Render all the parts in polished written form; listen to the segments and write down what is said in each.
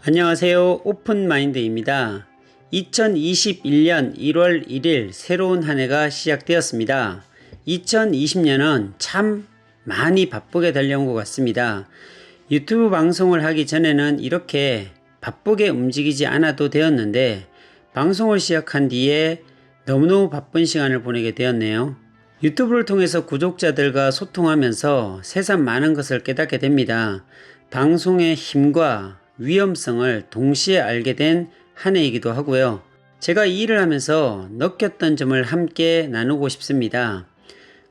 안녕하세요. 오픈마인드입니다. 2021년 1월 1일 새로운 한 해가 시작되었습니다. 2020년은 참 많이 바쁘게 달려온 것 같습니다. 유튜브 방송을 하기 전에는 이렇게 바쁘게 움직이지 않아도 되었는데 방송을 시작한 뒤에 너무너무 바쁜 시간을 보내게 되었네요. 유튜브를 통해서 구독자들과 소통하면서 세상 많은 것을 깨닫게 됩니다. 방송의 힘과 위험성을 동시에 알게 된 한 해이기도 하고요. 제가 이 일을 하면서 느꼈던 점을 함께 나누고 싶습니다.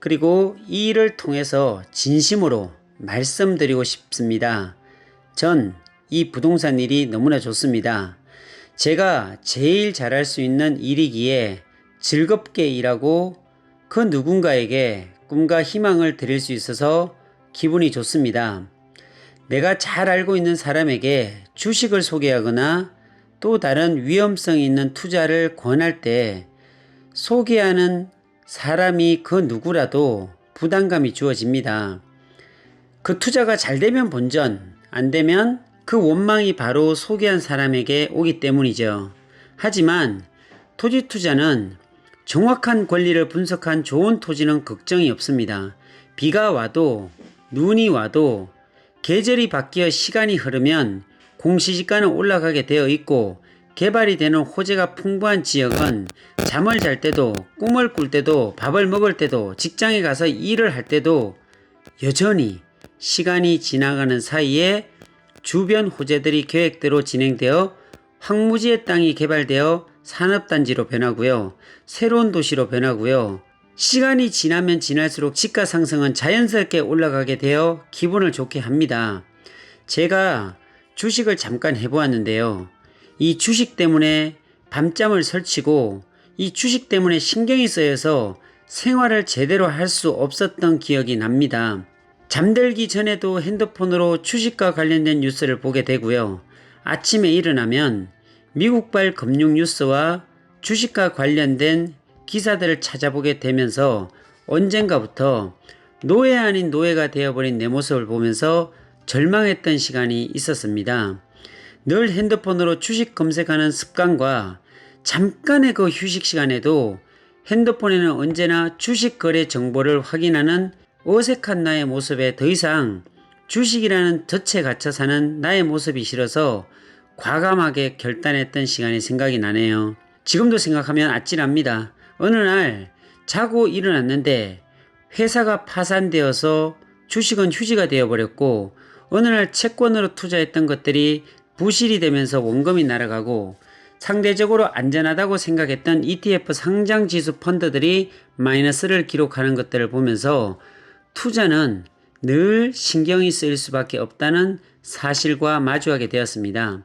그리고 이 일을 통해서 진심으로 말씀드리고 싶습니다. 전 이 부동산 일이 너무나 좋습니다. 제가 제일 잘할 수 있는 일이기에 즐겁게 일하고 그 누군가에게 꿈과 희망을 드릴 수 있어서 기분이 좋습니다. 내가 잘 알고 있는 사람에게 주식을 소개하거나 또 다른 위험성 있는 투자를 권할 때 소개하는 사람이 그 누구라도 부담감이 주어집니다. 그 투자가 잘 되면 본전, 안 되면 그 원망이 바로 소개한 사람에게 오기 때문이죠. 하지만 토지 투자는 정확한 권리를 분석한 좋은 토지는 걱정이 없습니다. 비가 와도 눈이 와도 계절이 바뀌어 시간이 흐르면 공시지가는 올라가게 되어 있고 개발이 되는 호재가 풍부한 지역은 잠을 잘 때도 꿈을 꿀 때도 밥을 먹을 때도 직장에 가서 일을 할 때도 여전히 시간이 지나가는 사이에 주변 호재들이 계획대로 진행되어 황무지의 땅이 개발되어 산업단지로 변하고요. 새로운 도시로 변하고요. 시간이 지나면 지날수록 지가 상승은 자연스럽게 올라가게 되어 기분을 좋게 합니다. 제가 주식을 잠깐 해보았는데요. 이 주식 때문에 밤잠을 설치고 이 주식 때문에 신경이 쓰여서 생활을 제대로 할 수 없었던 기억이 납니다. 잠들기 전에도 핸드폰으로 주식과 관련된 뉴스를 보게 되고요. 아침에 일어나면 미국발 금융 뉴스와 주식과 관련된 기사들을 찾아보게 되면서 언젠가부터 노예 아닌 노예가 되어버린 내 모습을 보면서 절망했던 시간이 있었습니다. 늘 핸드폰으로 주식 검색하는 습관과 잠깐의 그 휴식 시간에도 핸드폰에는 언제나 주식 거래 정보를 확인하는 어색한 나의 모습에 더 이상 주식이라는 덫에 갇혀 사는 나의 모습이 싫어서 과감하게 결단했던 시간이 생각이 나네요. 지금도 생각하면 아찔합니다. 어느 날 자고 일어났는데 회사가 파산되어서 주식은 휴지가 되어버렸고 어느 날 채권으로 투자했던 것들이 부실이 되면서 원금이 날아가고 상대적으로 안전하다고 생각했던 ETF 상장지수 펀드들이 마이너스를 기록하는 것들을 보면서 투자는 늘 신경이 쓰일 수밖에 없다는 사실과 마주하게 되었습니다.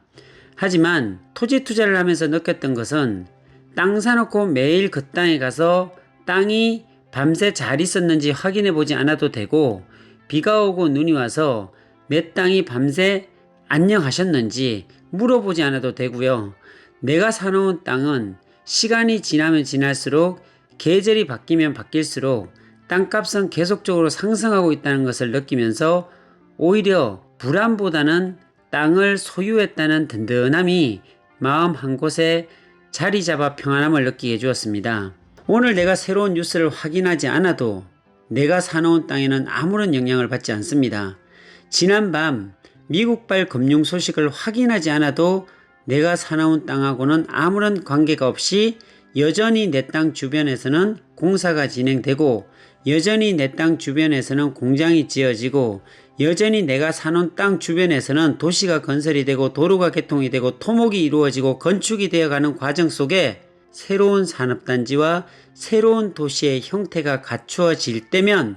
하지만 토지 투자를 하면서 느꼈던 것은 땅 사놓고 매일 그 땅에 가서 땅이 밤새 잘 있었는지 확인해 보지 않아도 되고 비가 오고 눈이 와서 내 땅이 밤새 안녕하셨는지 물어보지 않아도 되고요. 내가 사놓은 땅은 시간이 지나면 지날수록 계절이 바뀌면 바뀔수록 땅값은 계속적으로 상승하고 있다는 것을 느끼면서 오히려 불안보다는 땅을 소유했다는 든든함이 마음 한 곳에 자리 잡아 평안함을 느끼게 해주었습니다. 오늘 내가 새로운 뉴스를 확인하지 않아도 내가 사놓은 땅에는 아무런 영향을 받지 않습니다. 지난밤 미국발 금융 소식을 확인하지 않아도 내가 사놓은 땅하고는 아무런 관계가 없이 여전히 내 땅 주변에서는 공사가 진행되고 여전히 내 땅 주변에서는 공장이 지어지고 여전히 내가 사놓은 땅 주변에서는 도시가 건설이 되고 도로가 개통이 되고 토목이 이루어지고 건축이 되어가는 과정 속에 새로운 산업단지와 새로운 도시의 형태가 갖추어질 때면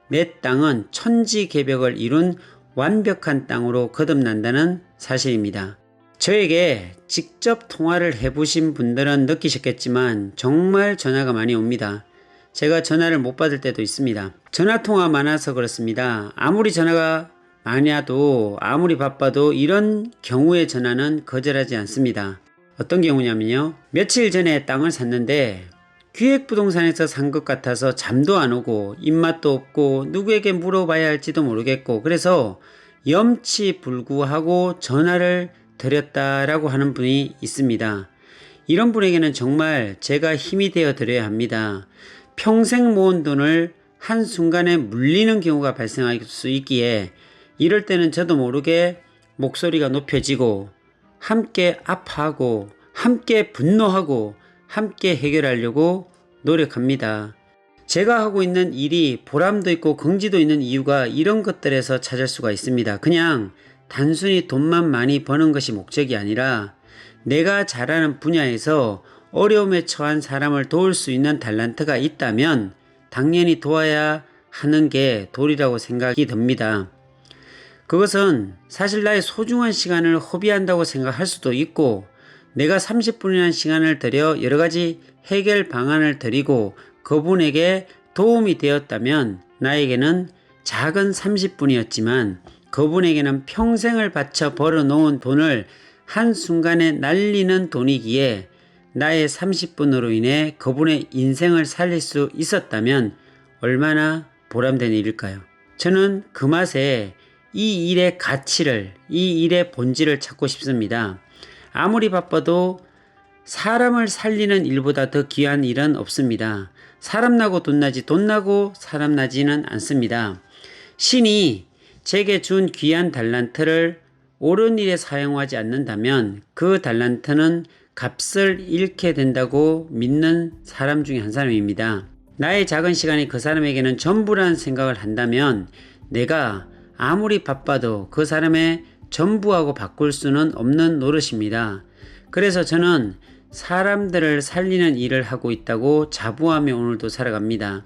내 땅은 천지개벽을 이룬 완벽한 땅으로 거듭난다는 사실입니다. 저에게 직접 통화를 해보신 분들은 느끼셨겠지만 정말 전화가 많이 옵니다. 제가 전화를 못 받을 때도 있습니다. 전화통화 많아서 그렇습니다. 아무리 전화가 많이 와도 아무리 바빠도 이런 경우의 전화는 거절하지 않습니다. 어떤 경우냐면요. 며칠 전에 땅을 샀는데 기획부동산에서 산 것 같아서 잠도 안 오고 입맛도 없고 누구에게 물어봐야 할지도 모르겠고 그래서 염치불구하고 전화를 드렸다라고 하는 분이 있습니다. 이런 분에게는 정말 제가 힘이 되어 드려야 합니다. 평생 모은 돈을 한순간에 물리는 경우가 발생할 수 있기에 이럴 때는 저도 모르게 목소리가 높여지고 함께 아파하고 함께 분노하고 함께 해결하려고 노력합니다. 제가 하고 있는 일이 보람도 있고 긍지도 있는 이유가 이런 것들에서 찾을 수가 있습니다. 그냥 단순히 돈만 많이 버는 것이 목적이 아니라 내가 잘하는 분야에서 어려움에 처한 사람을 도울 수 있는 달란트가 있다면 당연히 도와야 하는 게 도리라고 생각이 듭니다. 그것은 사실 나의 소중한 시간을 허비한다고 생각할 수도 있고 내가 30분이라는 시간을 들여 여러가지 해결 방안을 드리고 그분에게 도움이 되었다면 나에게는 작은 30분이었지만 그분에게는 평생을 바쳐 벌어놓은 돈을 한순간에 날리는 돈이기에 나의 30분으로 인해 그분의 인생을 살릴 수 있었다면 얼마나 보람된 일일까요? 저는 그 맛에 이 일의 가치를, 이 일의 본질을 찾고 싶습니다. 아무리 바빠도 사람을 살리는 일보다 더 귀한 일은 없습니다. 사람 나고 돈 나지 돈 나고 사람 나지는 않습니다. 신이 제게 준 귀한 달란트를 옳은 일에 사용하지 않는다면 그 달란트는 값을 잃게 된다고 믿는 사람 중에 한 사람입니다. 나의 작은 시간이 그 사람에게는 전부라는 생각을 한다면 내가 아무리 바빠도 그 사람의 전부하고 바꿀 수는 없는 노릇입니다. 그래서 저는 사람들을 살리는 일을 하고 있다고 자부하며 오늘도 살아갑니다.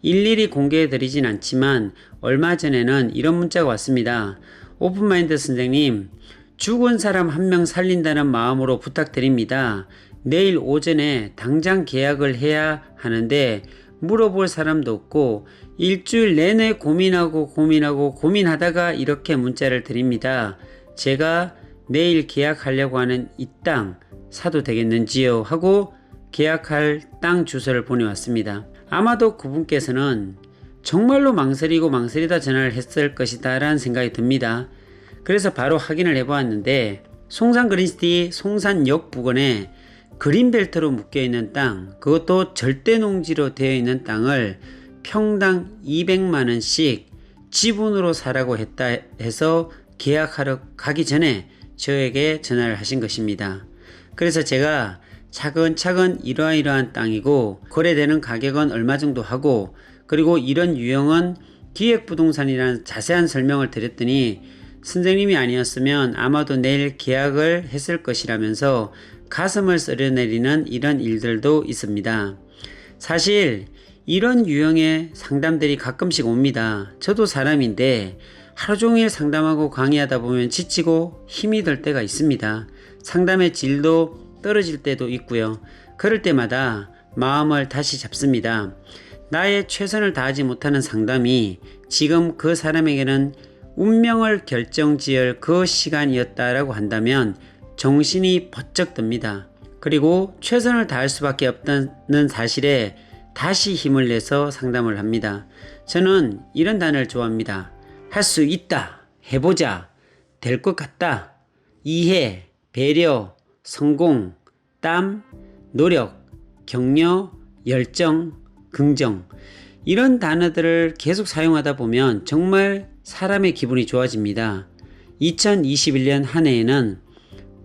일일이 공개해 드리진 않지만 얼마 전에는 이런 문자가 왔습니다. 오픈마인드 선생님, 죽은 사람 한 명 살린다는 마음으로 부탁드립니다. 내일 오전에 당장 계약을 해야 하는데 물어볼 사람도 없고 일주일 내내 고민하다가 이렇게 문자를 드립니다. 제가 내일 계약하려고 하는 이 땅 사도 되겠는지요? 하고 계약할 땅 주소를 보내왔습니다. 아마도 그분께서는 정말로 망설이다 전화를 했을 것이다 라는 생각이 듭니다. 그래서 바로 확인을 해보았는데 송산 그린시티 송산역 부근에 그린벨트로 묶여있는 땅, 그것도 절대농지로 되어 있는 땅을 평당 200만원씩 지분으로 사라고 했다 해서 계약하러 가기 전에 저에게 전화를 하신 것입니다. 그래서 제가 차근차근 이러한 땅이고 거래되는 가격은 얼마 정도 하고 그리고 이런 유형은 기획부동산이라는 자세한 설명을 드렸더니 선생님이 아니었으면 아마도 내일 계약을 했을 것이라면서 가슴을 쓸어내리는 이런 일들도 있습니다. 사실 이런 유형의 상담들이 가끔씩 옵니다. 저도 사람인데 하루 종일 상담하고 강의하다 보면 지치고 힘이 들 때가 있습니다. 상담의 질도 떨어질 때도 있고요. 그럴 때마다 마음을 다시 잡습니다. 나의 최선을 다하지 못하는 상담이 지금 그 사람에게는 운명을 결정지을 그 시간이었다라고 한다면 정신이 번쩍 듭니다. 그리고 최선을 다할 수밖에 없다는 사실에 다시 힘을 내서 상담을 합니다. 저는 이런 단어를 좋아합니다. 할 수 있다, 해보자, 될 것 같다, 이해, 배려, 성공, 땀, 노력, 격려, 열정, 긍정, 이런 단어들을 계속 사용하다 보면 정말 사람의 기분이 좋아집니다. 2021년 한 해에는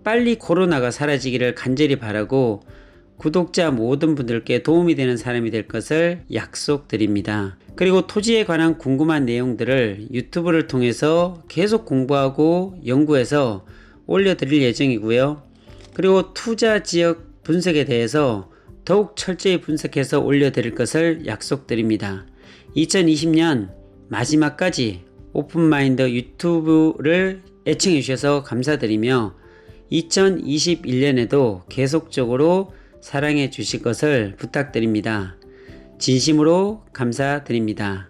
빨리 코로나가 사라지기를 간절히 바라고 구독자 모든 분들께 도움이 되는 사람이 될 것을 약속드립니다. 그리고 토지에 관한 궁금한 내용들을 유튜브를 통해서 계속 공부하고 연구해서 올려드릴 예정이고요. 그리고 투자 지역 분석에 대해서 더욱 철저히 분석해서 올려드릴 것을 약속드립니다. 2020년 마지막까지 오픈마인드 유튜브를 애청해 주셔서 감사드리며 2021년에도 계속적으로 사랑해 주실 것을 부탁드립니다. 진심으로 감사드립니다.